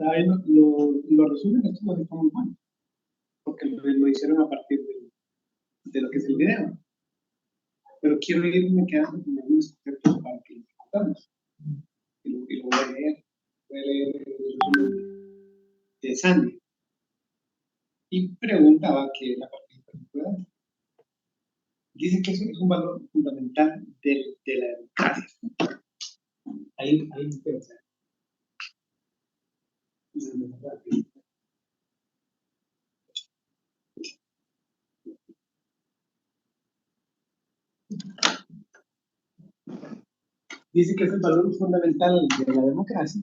Ahí lo resumen, esto está muy bueno, porque lo hicieron a partir de lo que es el video. Pero quiero irme quedando con algunos conceptos para que lo discutamos. Y lo voy a leer. Voy a leer el resumen de Sandy. Y preguntaba qué es la participación ciudadana. Dice que eso es un valor fundamental de la democracia. Ahí me interesa. Dice que es el valor fundamental de la democracia.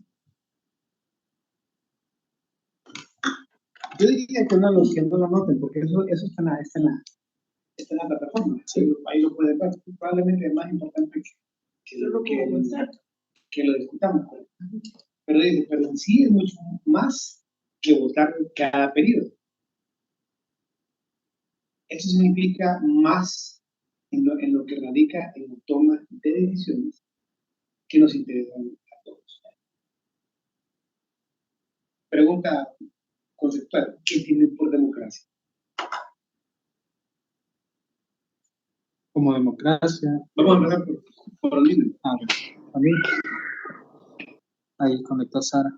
Yo diría que no lo noten, porque eso está en la plataforma. Sí, ahí lo pueden ver. Probablemente es más importante que lo discutamos. Pero dice, pero en sí es mucho más que votar cada periodo. Eso significa más en lo que radica en la toma de decisiones que nos interesan a todos. Pregunta conceptual, ¿qué tiene por democracia? Como democracia. Vamos a empezar por Olina. A mí. Ahí conectó Sara.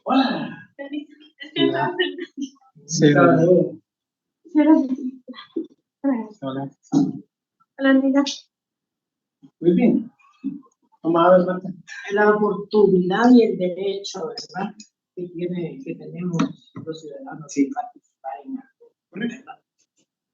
Hola. Sí, hola. Hola. Hola, Andrea. Muy bien. Vamos a ver, Marta. La oportunidad y el derecho, ¿verdad? Que tenemos los ciudadanos de participar en algo, ¿verdad?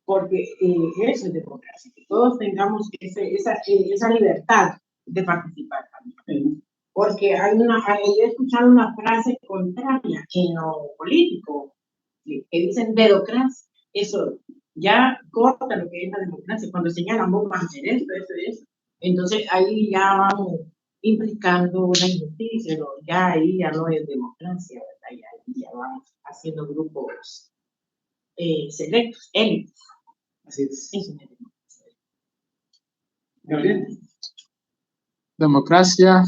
Porque eso es democracia, que todos tengamos esa libertad de participar también. Porque yo he escuchado una frase contraria en lo político, que dicen dedocracia. Eso ya corta lo que es la democracia, cuando señalan, vos vas a hacer esto, eso. Entonces ahí ya vamos implicando una injusticia, ¿no? Ya ahí ya no es democracia, ¿verdad? Ya vamos haciendo grupos selectos, élites. Así es. Eso es Gabriel. Democracia,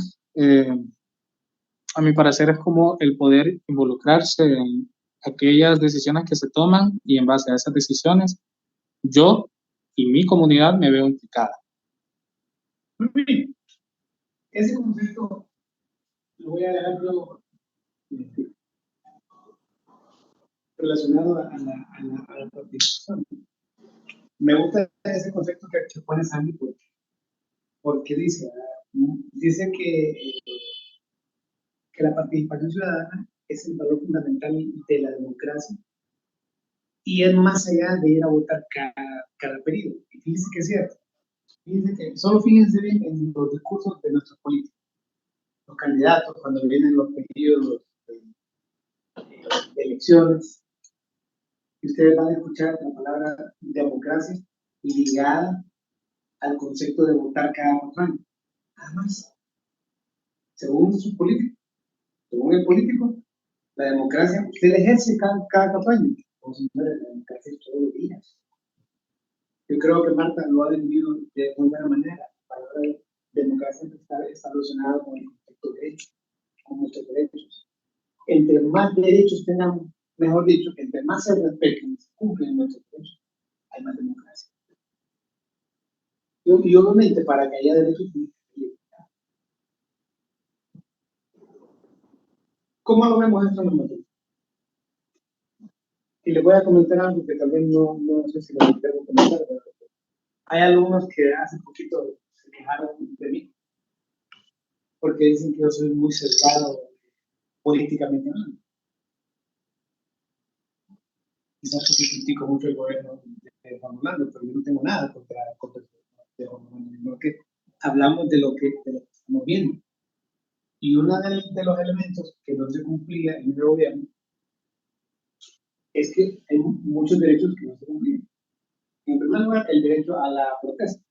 a mi parecer, es como el poder involucrarse en aquellas decisiones que se toman y en base a esas decisiones, yo y mi comunidad me veo implicada. Muy bien. Ese concepto lo voy a agregar luego relacionado a la participación. Me gusta ese concepto que pone Sandy porque dice que la participación ciudadana es el valor fundamental de la democracia y es más allá de ir a votar cada periodo. Y fíjense que es cierto. Fíjense que solo fíjense bien en los discursos de nuestros políticos, los candidatos, cuando vienen los periodos de elecciones, y ustedes van a escuchar la palabra democracia ligada al concepto de votar cada 4 años. Nada más. Según sus políticos, según el político, la democracia usted la ejerce cada 4 años. O señores, la democracia es todos los días. Yo creo que Marta lo ha definido de muy buena manera. La palabra democracia está relacionada con el concepto de derecho, con nuestros derechos. Entre más derechos tengamos, mejor dicho, entre más se respeten y se cumplen nuestros derechos, hay más democracia. Y obviamente, para que haya derechos, ¿cómo lo vemos esto nosotros? Y les voy a comentar algo que tal vez no sé si lo debo comentar, pero hay alumnos que hace poquito se quejaron de mí porque dicen que yo soy muy cercado políticamente hablando. Quizás porque critico mucho el gobierno de Juan Orlando, pero yo no tengo nada contra el hablamos de lo que estamos viendo. Y uno de los elementos que no se cumplía en el gobierno es que hay muchos derechos que no se cumplían. En primer lugar, el derecho a la protesta.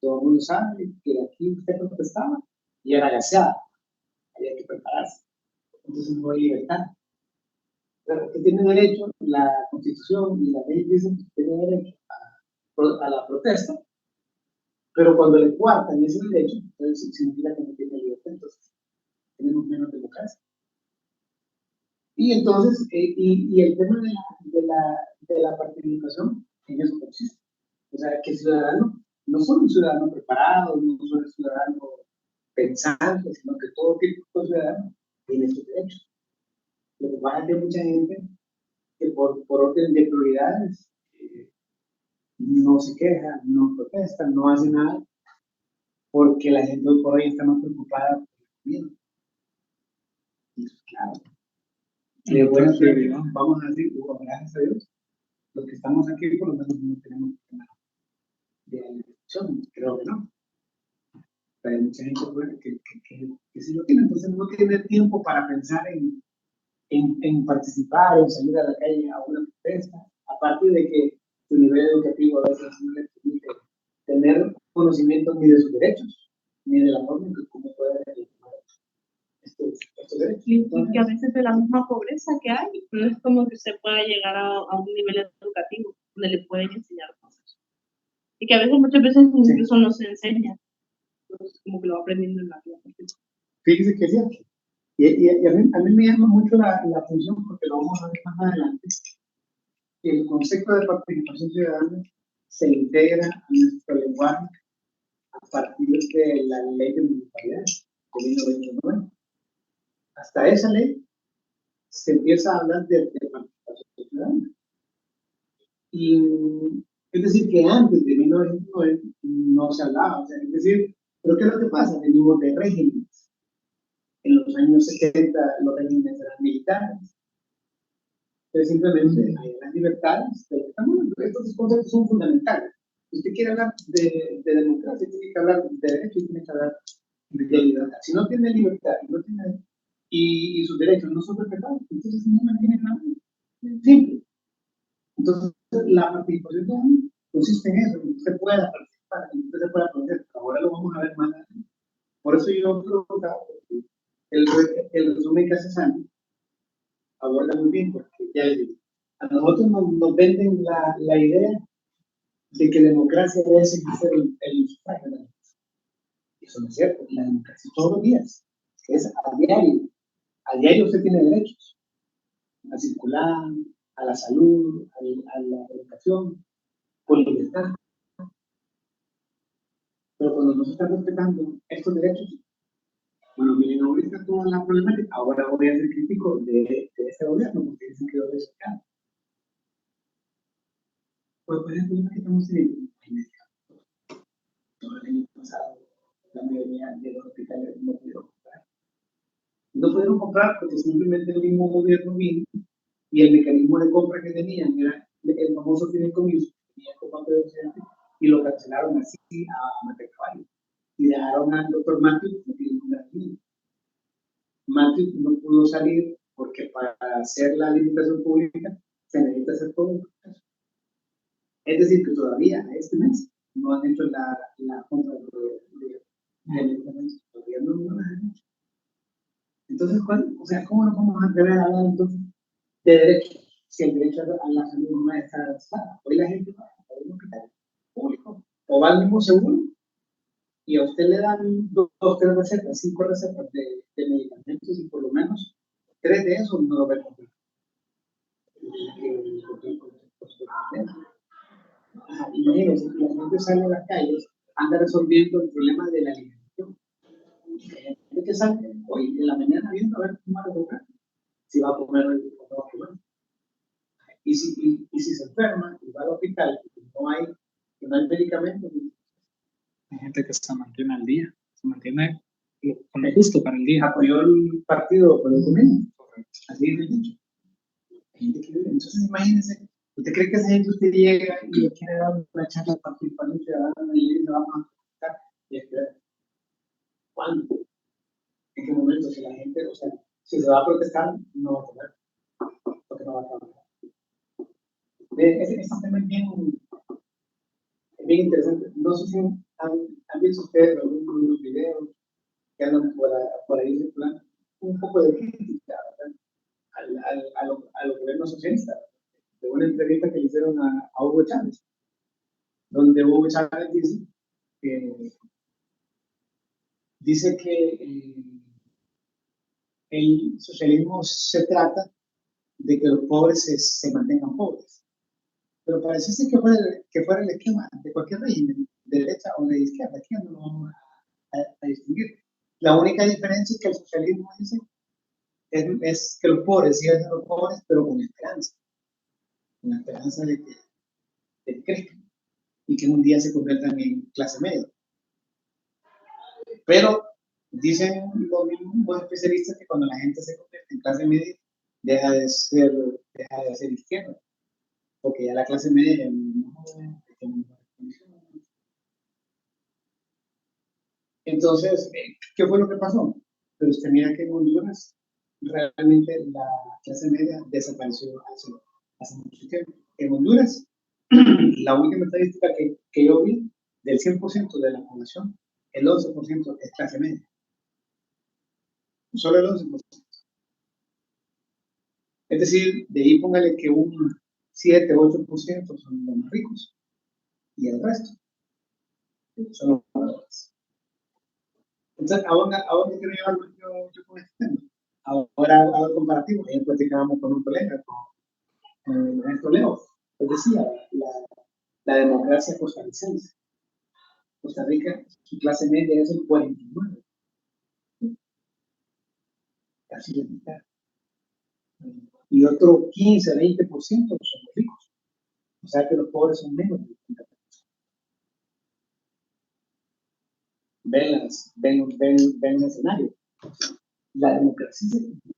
Todo el mundo sabe que aquí usted protestaba y era gaseada. Había que prepararse. Entonces no hay libertad. Pero usted tiene derecho, la Constitución y la ley dicen que usted tiene derecho a la protesta, pero cuando le coartan ese derecho, entonces significa que no tiene libertad. Entonces tenemos menos democracia. Y entonces, y el tema de la participación en eso consiste. O sea, que el ciudadano no solo un ciudadano preparado, no solo un ciudadano pensante, sino que todo tipo de ciudadano tiene sus derechos. Lo que pasa es que hay mucha gente que por orden de prioridades no se queja, no protesta, no hace nada, porque la gente hoy por hoy está más preocupada por el miedo. Y claro, de buena prioridad, vamos a decir, gracias a Dios, los que estamos aquí por lo menos no tenemos tema de alimentación, creo que no. Pero hay mucha gente que sí lo tiene, entonces no tiene tiempo para pensar en participar, en salir a la calle a una protesta, aparte de que su nivel educativo a veces no le permite tener conocimiento ni de sus derechos, ni de la forma en que cómo puede reclamar estos derechos. Y que a veces de la misma pobreza que hay, no es como que se pueda llegar a un nivel educativo donde le pueden enseñar cosas. Y que a veces, muchas veces, incluso no se enseña. Entonces, como que lo va aprendiendo en la vida. Fíjese que es cierto. Y a mí me llama mucho la atención, porque lo vamos a ver más adelante, que el concepto de participación ciudadana se integra a nuestro lenguaje a partir de la ley de municipalidades de 1990. Hasta esa ley se empieza a hablar de participación ciudadana. Y es decir, que antes de 1990 no se hablaba. O sea, es decir, pero ¿qué es lo que pasa? Venimos de regímenes. En los años 70 los regímenes eran militares. Entonces simplemente hay las libertades. Estos conceptos son fundamentales. Si usted quiere hablar de democracia, tiene que hablar de derecho y tiene que hablar de libertad. Si no tiene libertad y sus derechos no son respetados, entonces no mantiene nada. Simple. Entonces, la participación consiste en eso, en que usted pueda participar, en que usted se pueda aprender. Ahora lo vamos a ver más adelante. Por eso yo preguntaba, porque el resumen que hace Sandy aborda muy bien, porque ya les digo, a nosotros nos venden la idea de que democracia debe ser el sufragio de la democracia. Eso no es cierto. La democracia todos los días, es a diario. A diario usted tiene derechos a circular, a la salud, a la educación, por libertad. Pero cuando no se están respetando estos derechos, bueno, miren, ahorita toda la problemática, ahora voy a ser crítico de este gobierno, porque dicen que lo descarga. Pues por ejemplo, que estamos teniendo en medicamentos. Todo el año pasado, la mayoría de los hospitales no pudieron comprar. No pudieron comprar porque simplemente el mismo gobierno vino y el mecanismo de compra que tenían era el famoso fideicomiso que tenía Copa de Occidente, y lo cancelaron así a Matecaballo. Y dejaron al doctor Matthews metido en la línea. Matthews no pudo salir porque para hacer la licitación pública se necesita hacer todo un proceso. Es decir, que todavía este mes no han hecho la compra de medicamentos. Todavía no lo han hecho. Entonces, o sea, ¿cómo nos vamos a atrever a hablar entonces de derechos si el derecho a la salud no está garantizado? Hoy la gente va a un hospital público o va al mismo seguro y a usted le dan 2 o 3 recetas, 5 recetas de medicamentos, y por lo menos 3 de esos no lo va a comprar. Imagínense, la gente sale a las calles, anda resolviendo el problema de la alimentación. Hay gente que sale hoy en la mañana viendo a ver cómo va a comer, si va a comer o no va a comer. Y si se enferma y va al hospital y no hay medicamentos. Hay gente que se mantiene al día, se mantiene con lo justo para el día. Apoyó el partido por el domingo. Así es el dicho. Hay gente que vive. Entonces, imagínense, ¿usted cree que esa gente usted llega y le quiere dar una charla de participación ciudadana y le dice vamos a votar? Y espera, ¿Cuándo? ¿En qué momento? Si la gente, o sea, si se va a protestar, no va a poder, porque no va a trabajar. Ese tema es bien interesante. No sé si han visto ustedes algunos videos que andan por ahí circulando, un poco de crítica, ¿verdad? A los gobiernos socialistas, de una entrevista que le hicieron a Hugo Chávez, donde Hugo Chávez dice que el socialismo se trata de que los pobres se mantengan pobres. Pero parece que fuera el esquema de cualquier régimen, de derecha o de izquierda. Aquí no lo vamos a distinguir. La única diferencia es que el socialismo dice es que los pobres sigan siendo pobres, pero con esperanza de que crezcan y que un día se conviertan en clase media. Pero dicen los mismos especialistas que cuando la gente se convierte en clase media, deja de ser izquierda, porque ya la clase media ya no tiene mejores condiciones. Entonces, ¿qué fue lo que pasó? Pero usted mira que en Honduras realmente la clase media desapareció hace mucho tiempo. En Honduras, la última estadística que yo vi, del 100% de la población, el 11% es clase media. Solo el 11%. Es decir, de ahí póngale que un 7-8% son los más ricos y el resto son los más pobres. Entonces, ¿a dónde quiero llevarlo yo con este tema? Ahora hago comparativo. Ayer platicábamos con un colega, con el maestro Leo. Él decía, la democracia costarricense. Costa Rica, su clase media es el 49%. Casi la mitad. Y otro 15-20% son los ricos. O sea que los pobres son menos del 50%. Ven el escenario. La democracia,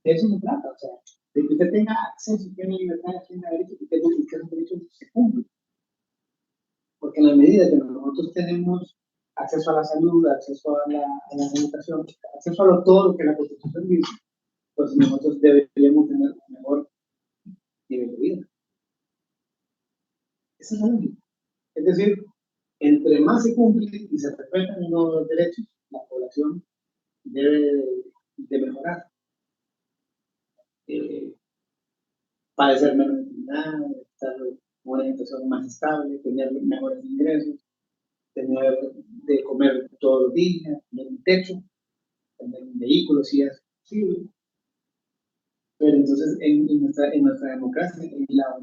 de eso se trata. O sea, de que usted tenga acceso, tiene libertad, tiene derecho, y que esos derechos se cumplen. Porque en la medida que nosotros tenemos acceso a la salud, acceso a la educación, acceso a todo lo que la Constitución dice, pues nosotros deberíamos tener un mejor nivel de vida. Esa es la lógica. Es decir, entre más se cumple y se respetan los derechos, la población debe de mejorar. Padecer menos enfermedad, estar en una situación más estable, tener mejores ingresos, tener de comer todos los días, tener un techo, tener un vehículo si es posible. Pero entonces en nuestra democracia es la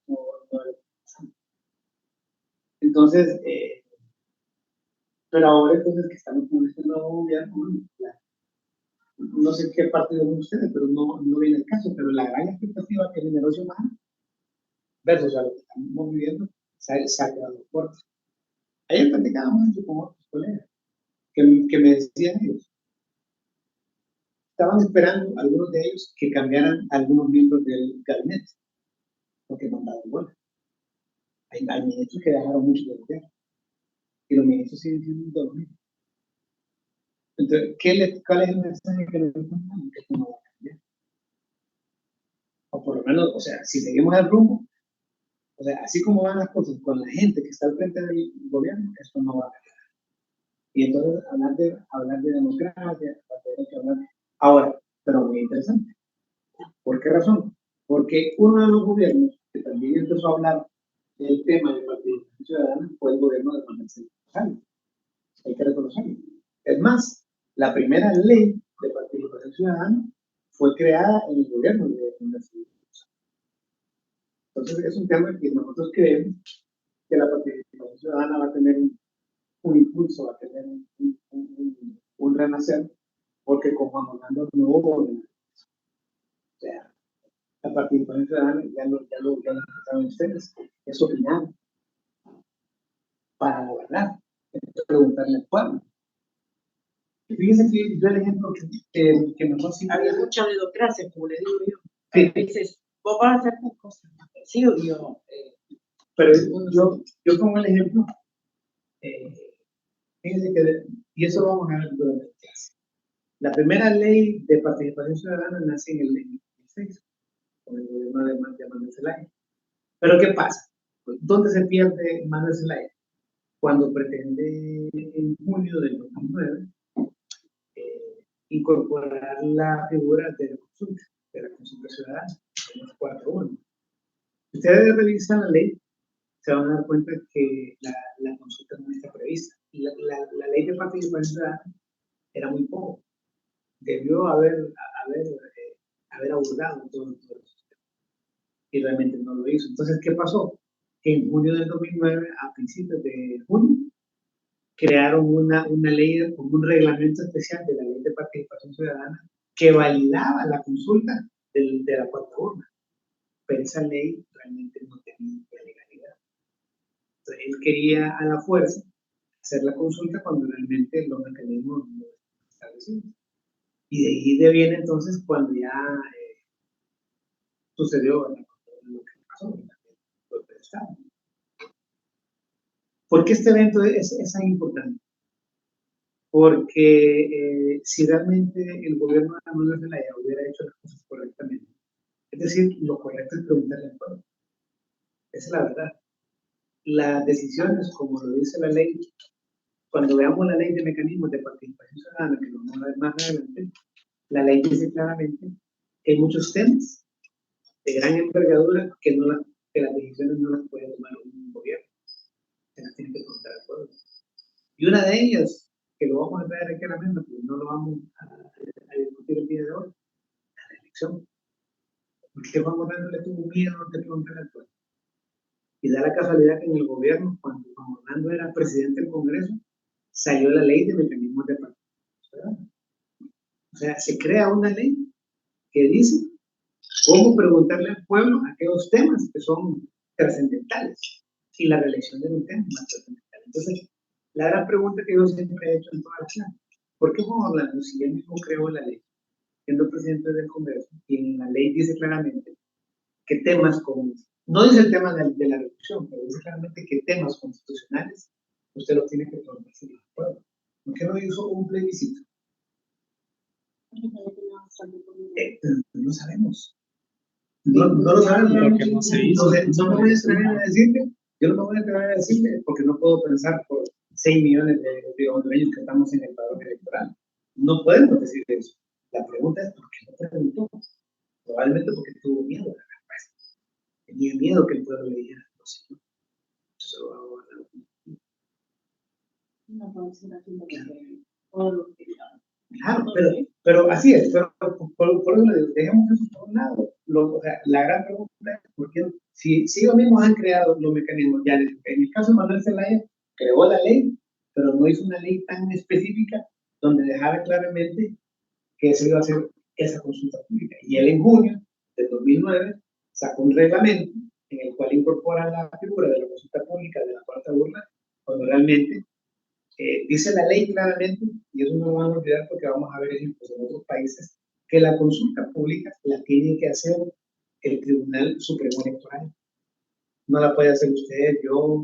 no, entonces, pero ahora entonces que estamos con este nuevo gobierno, no sé qué partido son ustedes, pero no viene el caso, pero la gran expectativa que generó Xiomara versus a lo que estamos viviendo se ha quedado fuerte. Ayer platicábamos mucho con otros colegas que me decían ellos, estaban esperando algunos de ellos que cambiaran algunos miembros del gabinete, porque mandaron bueno. Hay ministros que dejaron mucho de gobierno y los ministros siguen siendo los mismos. Entonces, ¿cuál es el mensaje que nos están dando? Que esto no va a cambiar. O por lo menos, o sea, si seguimos el rumbo, o sea, así como van las cosas con la gente que está al frente del gobierno, esto no va a cambiar. Y entonces hablar de democracia, hablar. Ahora, pero muy interesante. ¿Por qué razón? Porque uno de los gobiernos que también empezó a hablar del tema de participación ciudadana fue el gobierno de Manuel Zelaya. Hay que reconocerlo. Es más, la primera ley de participación ciudadana fue creada en el gobierno de Manuel Zelaya. Entonces, es un tema que nosotros creemos que la participación ciudadana va a tener un impulso, va a tener un renacer, porque con Juan Orlando no hubo o sea, la participación ciudadana, ya lo saben ustedes, es opinar para gobernar, es preguntarle al pueblo. Fíjense que yo el ejemplo que mejor sí había mucha dedocracia, como le digo yo. Sí. Dices, vos vas a hacer tus cosas. Sí o yo. Pero yo pongo el ejemplo Fíjense que, y eso lo vamos a ver durante la clase. La primera ley de participación ciudadana nace en el 2016, con el gobierno de Manuel Zelaya. Pero ¿qué pasa? ¿Dónde se pierde Manuel Zelaya? Cuando pretende en junio del 2009 incorporar la figura de la consulta ciudadana, en los 4.1. Si ustedes revisan la ley, se van a dar cuenta que la consulta no está prevista. La ley de participación ciudadana era muy poco. Debió haber abordado todo eso. Y realmente no lo hizo. Entonces, ¿qué pasó? Que en junio del 2009, a principios de junio, crearon una ley, como un reglamento especial de la ley de participación ciudadana que validaba la consulta de la cuarta urna. Pero esa ley realmente no tenía legalidad. Entonces, él quería a la fuerza hacer la consulta cuando realmente los mecanismos no estaban establecidos. Y de ahí viene entonces cuando ya sucedió lo que pasó en el Estado. ¿Por qué este evento es tan importante? Porque si realmente el gobierno de Manuel Zelaya hubiera hecho las cosas correctamente, es decir, lo correcto es preguntarle al pueblo. Esa es la verdad. Las decisiones, como lo dice la ley, cuando veamos la ley de mecanismos de participación ciudadana, que lo vamos a ver más adelante, la ley dice claramente que hay muchos temas de gran envergadura que las decisiones no las puede tomar un gobierno, se las tiene que preguntar al pueblo. Y una de ellas, que lo vamos a ver aquí a la mesa, porque no lo vamos a discutir el día de hoy, la elección. Porque Juan Orlando le tuvo miedo de preguntar al pueblo. Y da la casualidad que en el gobierno, cuando Juan Orlando era presidente del Congreso, salió la ley de mecanismos de participación ciudadana. O sea, se crea una ley que dice cómo preguntarle al pueblo aquellos temas que son trascendentales. Y la reelección de un tema más trascendental. Entonces, la gran pregunta que yo siempre he hecho en toda la clase, ¿por qué Juan Orlando, si él mismo creó la ley, siendo presidente del Congreso, y en la ley dice claramente qué temas, no dice el tema de la reelección, pero dice claramente qué temas constitucionales usted los tiene que preguntar al pueblo? ¿Por qué no hizo un plebiscito? No sabemos. No lo sabemos. Porque no se hizo. Entonces, no me voy a atrever a decirle, yo no me voy a atrever a decirle, porque no puedo pensar por 6 millones de hondureños que estamos en el padrón electoral. No podemos decir eso. La pregunta es, ¿por qué no preguntó? Probablemente porque tuvo miedo de la respuesta. Tenía miedo que el pueblo le dijera, no sé, no. Eso lo va a guardar. No puede ser así lo que todo lo que Claro, pero así es, pero por eso le digo, dejemos eso por un lado. O sea, la gran pregunta es, ¿por qué? Si ellos mismos han creado los mecanismos, ya en el caso de Manuel Zelaya, creó la ley, pero no hizo una ley tan específica donde dejara claramente que se iba a hacer esa consulta pública. Y él en junio de 2009 sacó un reglamento en el cual incorpora la figura de la consulta pública de la cuarta urna, cuando realmente dice la ley claramente, y eso no lo vamos a olvidar porque vamos a ver ejemplos en otros países, que la consulta pública la tiene que hacer el Tribunal Supremo Electoral. No la puede hacer usted, yo,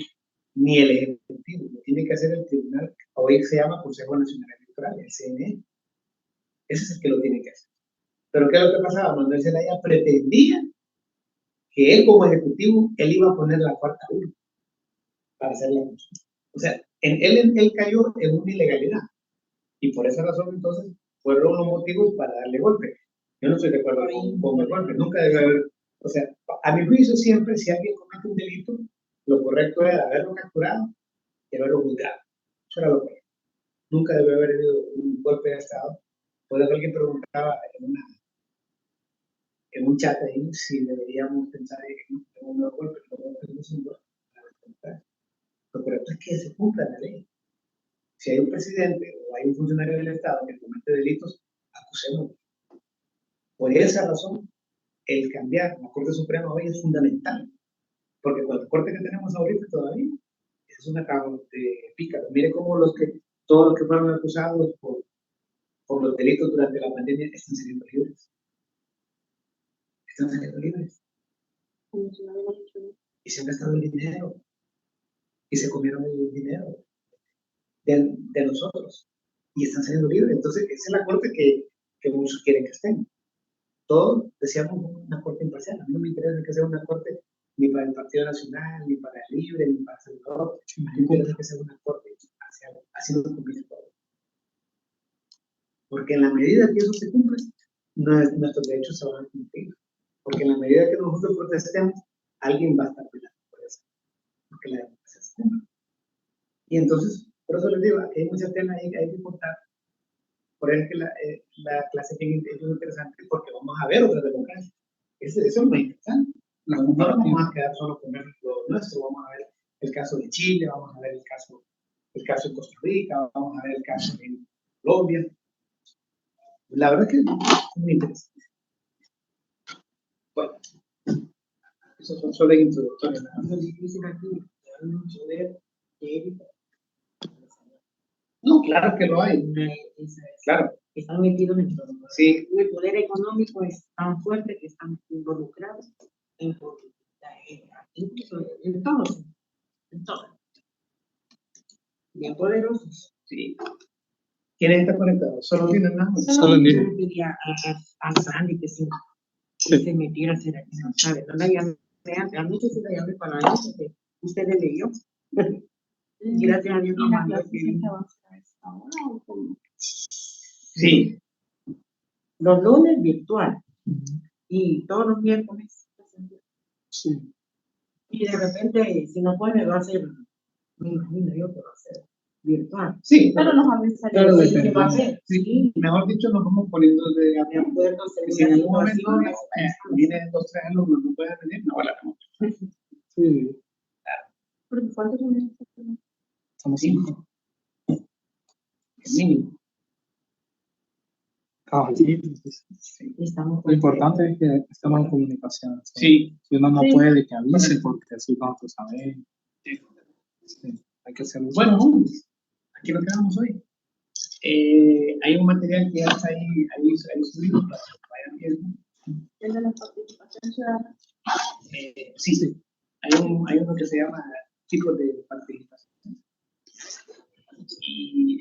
ni el Ejecutivo. Lo tiene que hacer el Tribunal, hoy se llama Consejo Nacional Electoral, el CNE. Ese es el que lo tiene que hacer. Pero ¿qué es lo que pasaba? Manuel Zelaya pretendía que él como Ejecutivo, él iba a poner la cuarta urna para hacer la consulta. O sea, él cayó en una ilegalidad. Y por esa razón, entonces, fueron los motivos para darle golpe. Yo no estoy de acuerdo con el golpe, nunca debe haber, o sea, a mi juicio siempre, si alguien comete un delito, lo correcto era haberlo capturado y haberlo juzgado. Eso era lo correcto. Nunca debe haber habido un golpe de Estado. Por eso alguien preguntaba en un chat ahí si deberíamos pensar en un nuevo golpe, lo correcto es que se cumpla la ley. Si hay un presidente o hay un funcionario del Estado que comete delitos, acusémoslo. Por esa razón, el cambiar la Corte Suprema hoy es fundamental, porque con la Corte que tenemos ahorita todavía es una cama de pícaro. Mire cómo todos los que fueron acusados por los delitos durante la pandemia están saliendo libres. Están saliendo libres. Y se han gastado el dinero. Y se comieron el dinero. de nosotros y están saliendo libres. Entonces, esa es la corte que muchos quieren que estén. Todos deseamos una corte imparcial. A mí no me interesa que sea una corte ni para el Partido Nacional, ni para el Libre, ni para el Salvador. A mí me interesa que sea una corte imparcial, haciendo cumplir todo. Porque en la medida que eso se cumple, nuestros derechos se van a cumplir. Porque en la medida que nosotros protestemos, alguien va a estar peleando por eso. Porque la democracia se cumple. Y entonces, por eso les digo, aquí hay mucha tela ahí que hay que cortar. Por eso es que la clase es interesante, porque vamos a ver otras democracias. Eso es muy interesante. No nos vamos a quedar solo con lo nuestro, vamos a ver el caso de Chile, vamos a ver el caso de Costa Rica, vamos a ver el caso de Colombia. La verdad que es muy interesante. Bueno, eso son solo introductorias. Lo difícil aquí es un poder que no, claro que lo hay. Claro. Están metidos en todo. Sí. El poder económico es tan fuerte que están involucrados en política, incluso en todo. En todo. Bien poderosos. Sí. ¿Quién está conectado? Solo tienen nada más. Solo Yo tienen. le pedía a Sandy que se metiera a hacer aquí, no sabe. No la llamé antes, anoche sí la llamé para eso, que usted le leyó. Gracias a Dios no mandó que... Sí. Los lunes virtual y todos los miércoles. Sí. Y de repente, si no puede, va a ser, me imagino yo que va a ser virtual. Sí. Pero nos avisaría. Claro, Sí, que va a ser. sí. Mejor dicho, nos vamos poniendo de acuerdo. si en algún momento vienen 2 o 3 alumnos, no pueden venir, no vale. Sí. ¿Pero cuántos son? Somos 5. Mínimo. Estamos Lo importante es que estemos en comunicación. Sí. Si uno no Sí. puede, que avise, porque así nosotros sabemos. Sí. Hay que hacerlo. Bueno, aquí lo quedamos hoy. Hay un material que ya está ahí subido para que vayan viendo. ¿El de la participación ciudadana? Sí. Hay uno que se llama tipos de participación. Y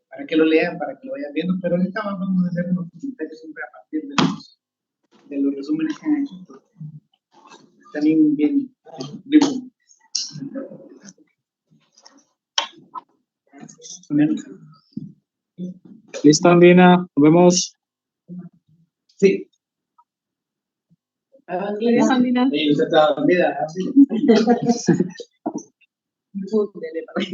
para que lo lean, para que lo vayan viendo, pero ahorita vamos a hacer unos comentarios siempre a partir de los resúmenes que han hecho. También bien. Listo, Andina. Nos vemos. Sí. Adiós, Andina. Usted está dormida, ¿sí? Dele para